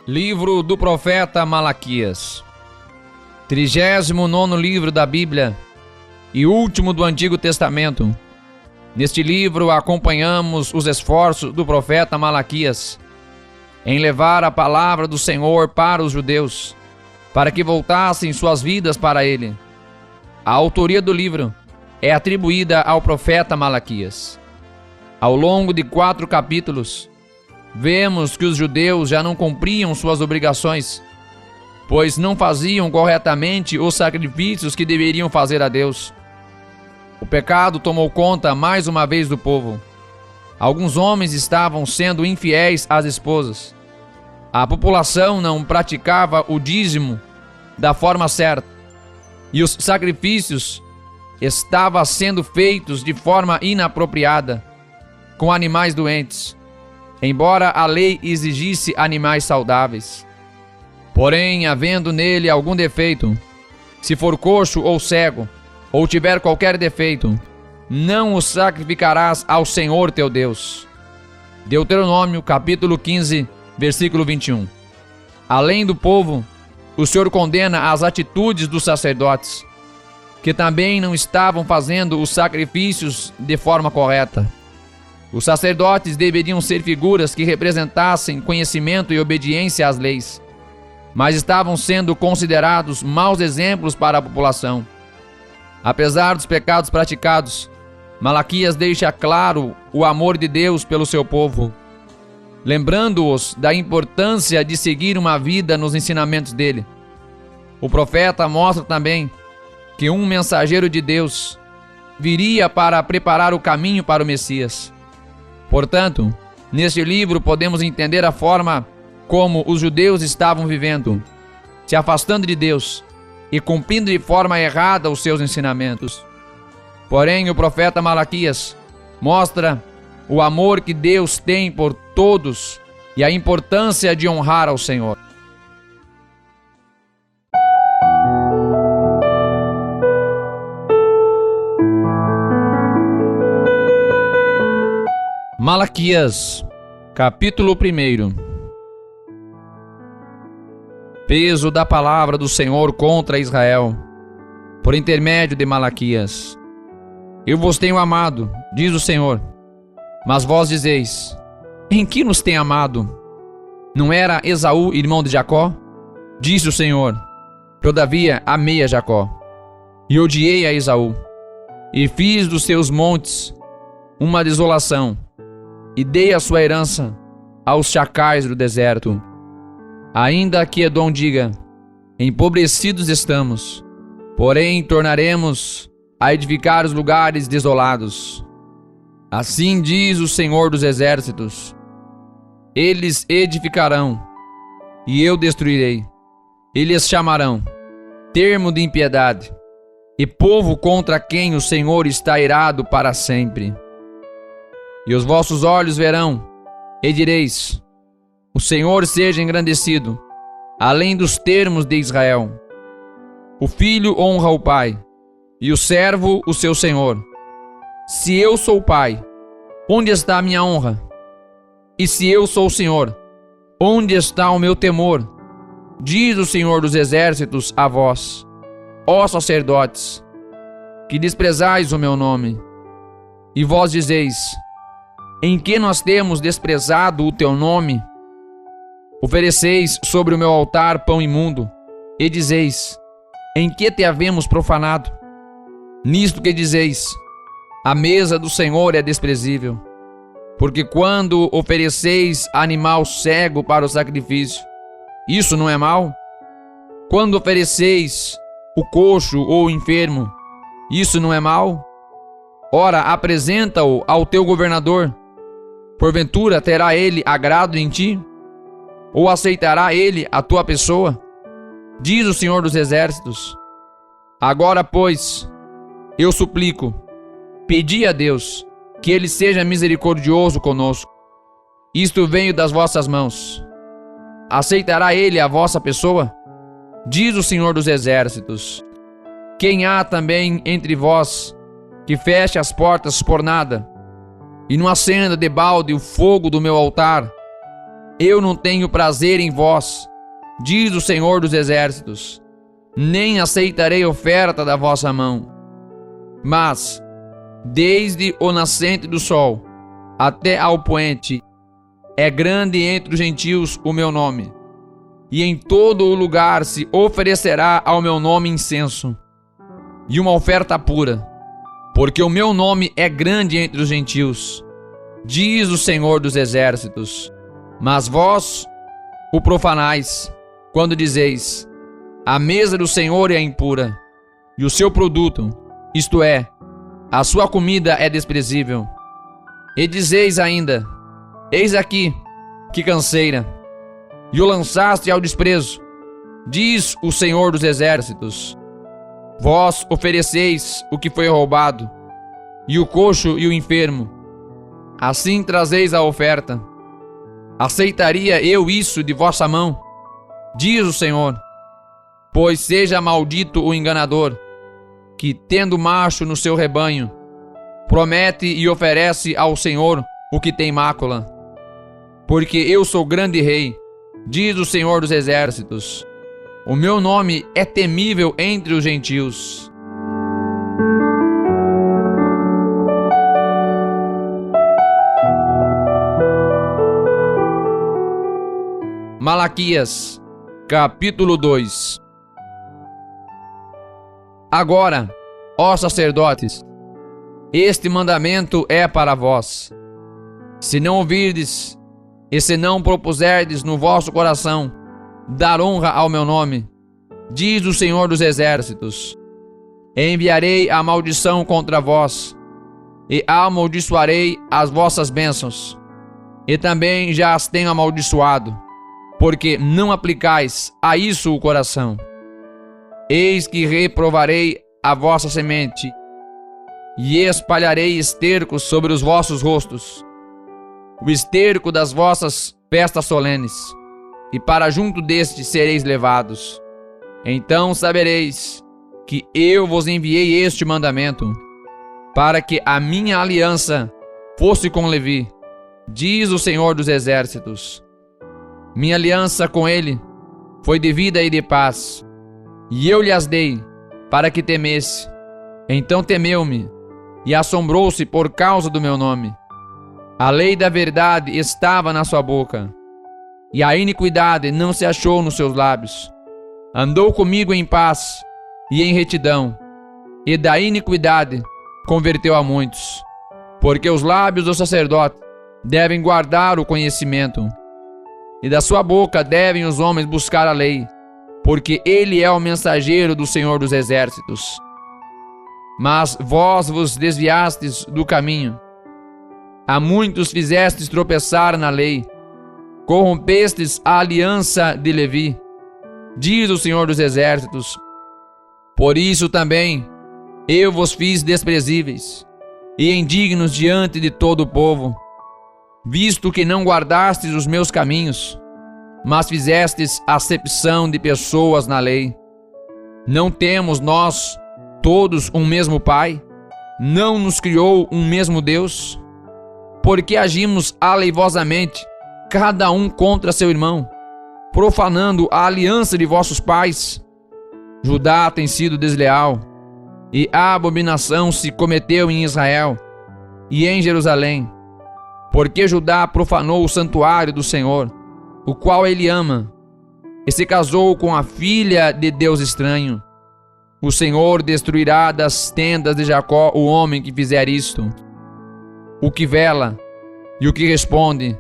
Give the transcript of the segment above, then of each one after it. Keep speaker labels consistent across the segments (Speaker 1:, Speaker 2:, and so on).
Speaker 1: Livro do profeta Malaquias. 39º livro da Bíblia e último do Antigo Testamento. Neste livro acompanhamos os esforços do profeta Malaquias em levar a palavra do Senhor para os judeus, para que voltassem suas vidas para Ele. A autoria do livro é atribuída ao profeta Malaquias. Ao longo de 4 capítulos, vemos que os judeus já não cumpriam suas obrigações, pois não faziam corretamente os sacrifícios que deveriam fazer a Deus. O pecado tomou conta mais uma vez do povo. Alguns homens estavam sendo infiéis às esposas. A população não praticava o dízimo da forma certa, e os sacrifícios estavam sendo feitos de forma inapropriada, com animais doentes, embora a lei exigisse animais saudáveis. Porém, havendo nele algum defeito, se for coxo ou cego, ou tiver qualquer defeito, não o sacrificarás ao Senhor teu Deus. Deuteronômio capítulo 15, versículo 21. Além do povo, o Senhor condena as atitudes dos sacerdotes, que também não estavam fazendo os sacrifícios de forma correta. Os sacerdotes deveriam ser figuras que representassem conhecimento e obediência às leis, mas estavam sendo considerados maus exemplos para a população. Apesar dos pecados praticados, Malaquias deixa claro o amor de Deus pelo seu povo, lembrando-os da importância de seguir uma vida nos ensinamentos dele. O profeta mostra também que um mensageiro de Deus viria para preparar o caminho para o Messias. Portanto, neste livro podemos entender a forma como os judeus estavam vivendo, se afastando de Deus e cumprindo de forma errada os seus ensinamentos. Porém, o profeta Malaquias mostra o amor que Deus tem por todos e a importância de honrar ao Senhor. Malaquias, capítulo 1. Peso da palavra do Senhor contra Israel, por intermédio de Malaquias. Eu vos tenho amado, diz o Senhor, mas vós dizeis: em que nos tem amado? Não era Esaú irmão de Jacó? Disse o Senhor: todavia amei a Jacó, e odiei a Esaú, e fiz dos seus montes uma desolação, e dei a sua herança aos chacais do deserto. Ainda que Edom diga: empobrecidos estamos, porém tornaremos a edificar os lugares desolados. Assim diz o Senhor dos Exércitos: eles edificarão, e eu destruirei. Eles chamarão termo de impiedade, e povo contra quem o Senhor está irado para sempre. E os vossos olhos verão, e direis: o Senhor seja engrandecido, além dos termos de Israel. O filho honra o pai, e o servo o seu senhor. Se eu sou pai, onde está a minha honra? E se eu sou senhor, onde está o meu temor? Diz o Senhor dos Exércitos a vós, ó sacerdotes, que desprezais o meu nome. E vós dizeis: em que nós temos desprezado o teu nome? Ofereceis sobre o meu altar pão imundo, e dizeis: em que te havemos profanado? Nisto que dizeis: a mesa do Senhor é desprezível. Porque quando ofereceis animal cego para o sacrifício, isso não é mal? Quando ofereceis o coxo ou o enfermo, isso não é mal? Ora, apresenta-o ao teu governador. Porventura terá ele agrado em ti? Ou aceitará ele a tua pessoa? Diz o Senhor dos Exércitos. Agora, pois, eu suplico, pedi a Deus que ele seja misericordioso conosco. Isto veio das vossas mãos. Aceitará ele a vossa pessoa? Diz o Senhor dos Exércitos. Quem há também entre vós que feche as portas por nada, e não acenda debalde o fogo do meu altar, eu não tenho prazer em vós, diz o Senhor dos Exércitos, nem aceitarei oferta da vossa mão. Mas, desde o nascente do sol até ao poente, é grande entre os gentios o meu nome, e em todo o lugar se oferecerá ao meu nome incenso, e uma oferta pura, porque o meu nome é grande entre os gentios, diz o Senhor dos Exércitos. Mas vós o profanais, quando dizeis, a mesa do Senhor é impura, e o seu produto, isto é, a sua comida é desprezível. E dizeis ainda, eis aqui, que canseira, e o lançaste ao desprezo, diz o Senhor dos Exércitos. Vós ofereceis o que foi roubado, e o coxo e o enfermo, assim trazeis a oferta. Aceitaria eu isso de vossa mão? Diz o Senhor. Pois seja maldito o enganador, que, tendo macho no seu rebanho, promete e oferece ao Senhor o que tem mácula. Porque eu sou grande rei, diz o Senhor dos Exércitos. O meu nome é temível entre os gentios. Malaquias, capítulo 2. Agora, ó sacerdotes, este mandamento é para vós. Se não ouvirdes, e se não propuserdes no vosso coração dar honra ao meu nome, diz o Senhor dos Exércitos, enviarei a maldição contra vós, e amaldiçoarei as vossas bênçãos, e também já as tenho amaldiçoado, porque não aplicais a isso o coração. Eis que reprovarei a vossa semente, e espalharei esterco sobre os vossos rostos, o esterco das vossas festas solenes, e para junto deste sereis levados. Então sabereis que eu vos enviei este mandamento, para que a minha aliança fosse com Levi, diz o Senhor dos Exércitos. Minha aliança com ele foi de vida e de paz, e eu lhes dei para que temesse. Então temeu-me e assombrou-se por causa do meu nome. A lei da verdade estava na sua boca, e a iniquidade não se achou nos seus lábios. Andou comigo em paz e em retidão, e da iniquidade converteu a muitos. Porque os lábios do sacerdote devem guardar o conhecimento, e da sua boca devem os homens buscar a lei, porque ele é o mensageiro do Senhor dos Exércitos. Mas vós vos desviastes do caminho, a muitos fizestes tropeçar na lei, corrompestes a aliança de Levi, diz o Senhor dos Exércitos. Por isso também eu vos fiz desprezíveis e indignos diante de todo o povo, visto que não guardastes os meus caminhos, mas fizestes acepção de pessoas na lei. Não temos nós todos um mesmo Pai? Não nos criou um mesmo Deus? Porque agimos aleivosamente, cada um contra seu irmão, profanando a aliança de vossos pais? Judá tem sido desleal, e a abominação se cometeu em Israel e em Jerusalém, porque Judá profanou o santuário do Senhor, o qual ele ama, e se casou com a filha de Deus estranho. O Senhor destruirá das tendas de Jacó o homem que fizer isto. O que vela, e o que responde,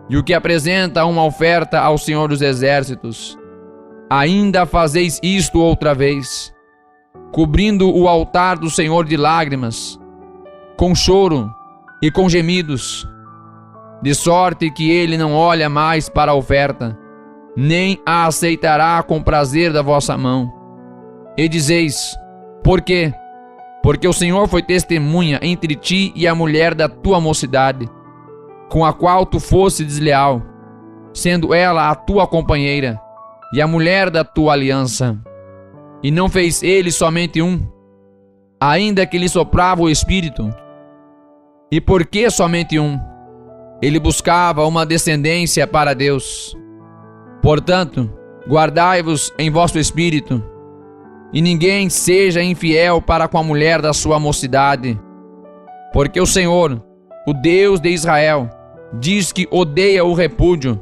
Speaker 1: e o que apresenta uma oferta ao Senhor dos Exércitos. Ainda fazeis isto outra vez, cobrindo o altar do Senhor de lágrimas, com choro e com gemidos, de sorte que ele não olha mais para a oferta, nem a aceitará com prazer da vossa mão. E dizeis, por quê? Porque o Senhor foi testemunha entre ti e a mulher da tua mocidade, com a qual tu fosse desleal, sendo ela a tua companheira e a mulher da tua aliança. E não fez ele somente um, ainda que lhe soprava o Espírito. E por que somente um? ele buscava uma descendência para Deus. Portanto, guardai-vos em vosso espírito, e ninguém seja infiel para com a mulher da sua mocidade, porque o Senhor, o Deus de Israel, diz que odeia o repúdio,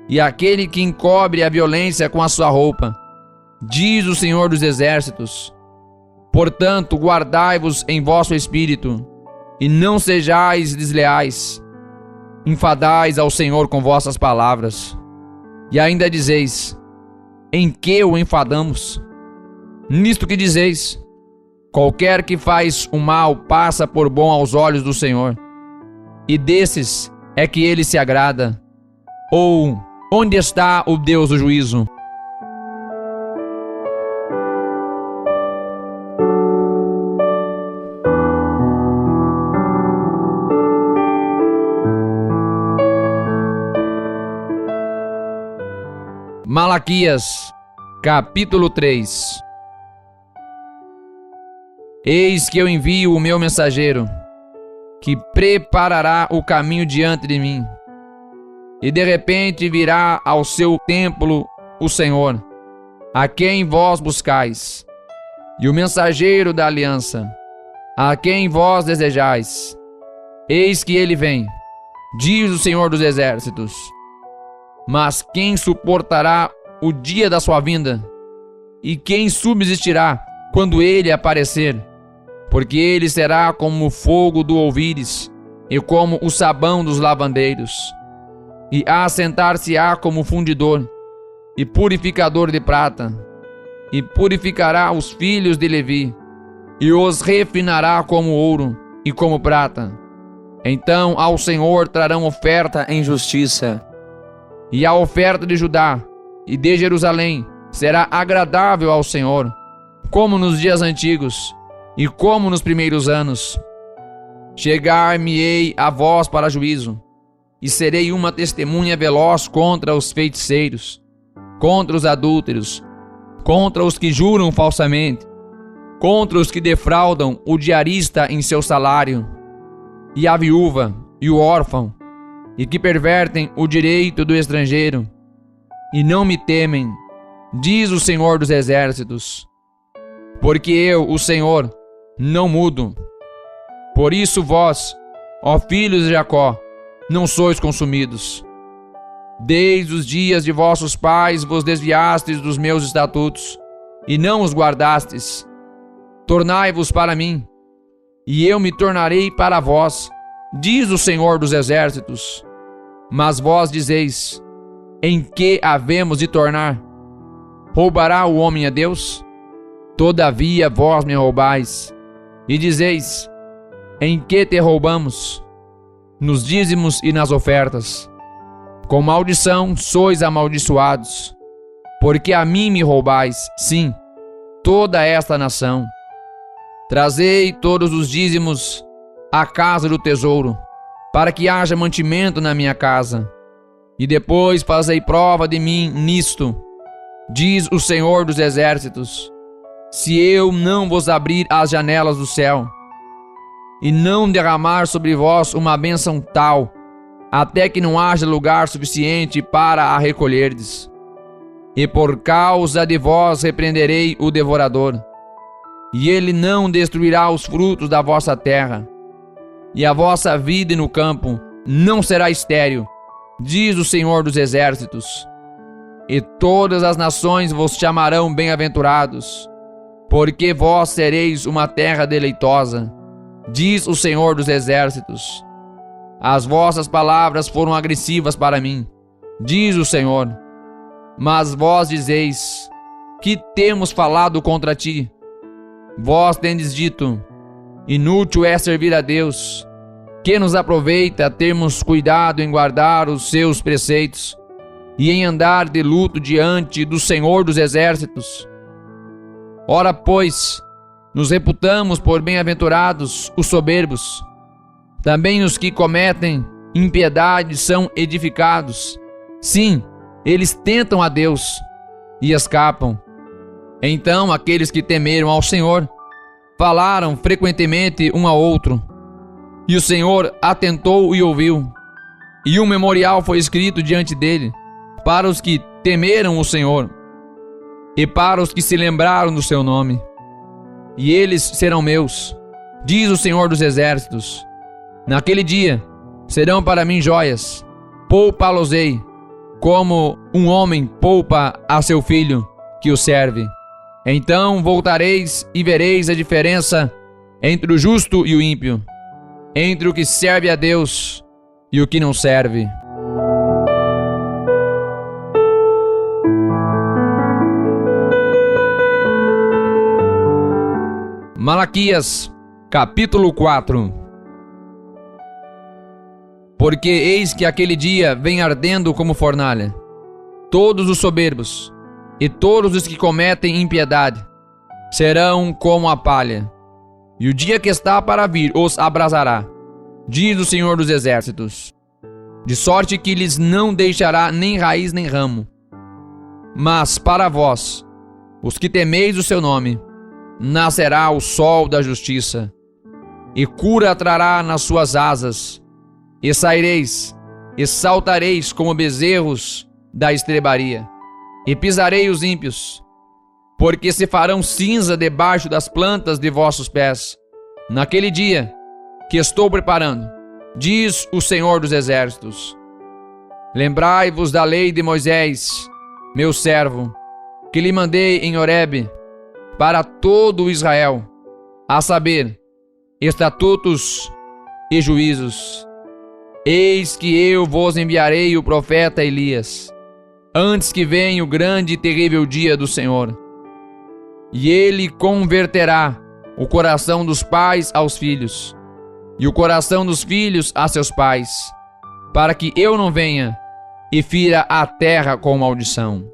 Speaker 1: e aquele que encobre a violência com a sua roupa, diz o Senhor dos Exércitos. Portanto, guardai-vos em vosso espírito, e não sejais desleais. Enfadais ao Senhor com vossas palavras, e ainda dizeis: em que o enfadamos? Nisto que dizeis: qualquer que faz o mal passa por bom aos olhos do Senhor, e desses é que ele se agrada. Ou, onde está o Deus do juízo? Malaquias, capítulo 3. Eis que eu envio o meu mensageiro, que preparará o caminho diante de mim. E de repente virá ao seu templo o Senhor, a quem vós buscais, e o mensageiro da aliança, a quem vós desejais. Eis que ele vem, diz o Senhor dos Exércitos. Mas quem suportará o dia da sua vinda? E quem subsistirá quando ele aparecer? Porque ele será como o fogo do ouvires, e como o sabão dos lavandeiros. E assentar-se-á como fundidor, e purificador de prata. E purificará os filhos de Levi, e os refinará como ouro e como prata. Então ao Senhor trarão oferta em justiça. E a oferta de Judá e de Jerusalém será agradável ao Senhor, como nos dias antigos e como nos primeiros anos. Chegar-me-ei a vós para juízo, e serei uma testemunha veloz contra os feiticeiros, contra os adúlteros, contra os que juram falsamente, contra os que defraudam o diarista em seu salário, e a viúva e o órfão, e que pervertem o direito do estrangeiro, e não me temem, diz o Senhor dos Exércitos. Porque eu, o Senhor, não mudo. Por isso vós, ó filhos de Jacó, não sois consumidos. Desde os dias de vossos pais vos desviastes dos meus estatutos, e não os guardastes. Tornai-vos para mim, e eu me tornarei para vós, diz o Senhor dos Exércitos. Mas vós dizeis: em que havemos de tornar? Roubará o homem a Deus? Todavia vós me roubais. E dizeis: em que te roubamos? Nos dízimos e nas ofertas. Com maldição sois amaldiçoados, porque a mim me roubais, sim, toda esta nação. Trazei todos os dízimos à casa do tesouro, para que haja mantimento na minha casa. E depois fazei prova de mim nisto, diz o Senhor dos Exércitos, se eu não vos abrir as janelas do céu, e não derramar sobre vós uma bênção tal, até que não haja lugar suficiente para a recolherdes. E por causa de vós repreenderei o devorador, e ele não destruirá os frutos da vossa terra, e a vossa vida no campo não será estéril, diz o Senhor dos Exércitos. E todas as nações vos chamarão bem-aventurados, porque vós sereis uma terra deleitosa, diz o Senhor dos Exércitos. As vossas palavras foram agressivas para mim, diz o Senhor. Mas vós dizeis: que temos falado contra ti? Vós tendes dito: inútil é servir a Deus. Que nos aproveita termos cuidado em guardar os seus preceitos e em andar de luto diante do Senhor dos Exércitos? Ora, pois, nos reputamos por bem-aventurados os soberbos. Também os que cometem impiedade são edificados. Sim, eles tentam a Deus e escapam. Então aqueles que temeram ao Senhor falaram frequentemente um ao outro, e o Senhor atentou e ouviu. E um memorial foi escrito diante dele para os que temeram o Senhor e para os que se lembraram do seu nome. E eles serão meus, diz o Senhor dos Exércitos. Naquele dia serão para mim joias, poupá-los-ei, como um homem poupa a seu filho que o serve. Então voltareis e vereis a diferença entre o justo e o ímpio, entre o que serve a Deus e o que não serve. Malaquias, capítulo 4. Porque eis que aquele dia vem ardendo como fornalha. Todos os soberbos e todos os que cometem impiedade serão como a palha, e o dia que está para vir os abrasará, diz o Senhor dos Exércitos, de sorte que lhes não deixará nem raiz nem ramo. Mas para vós, os que temeis o seu nome, nascerá o sol da justiça, e cura trará nas suas asas, e saireis, e saltareis como bezerros da estrebaria, e pisarei os ímpios, porque se farão cinza debaixo das plantas de vossos pés, naquele dia que estou preparando, diz o Senhor dos Exércitos. Lembrai-vos da lei de Moisés, meu servo, que lhe mandei em Horebe, para todo o Israel, a saber, estatutos e juízos. Eis que eu vos enviarei o profeta Elias, antes que venha o grande e terrível dia do Senhor. E ele converterá o coração dos pais aos filhos, e o coração dos filhos a seus pais, para que eu não venha e fira a terra com maldição.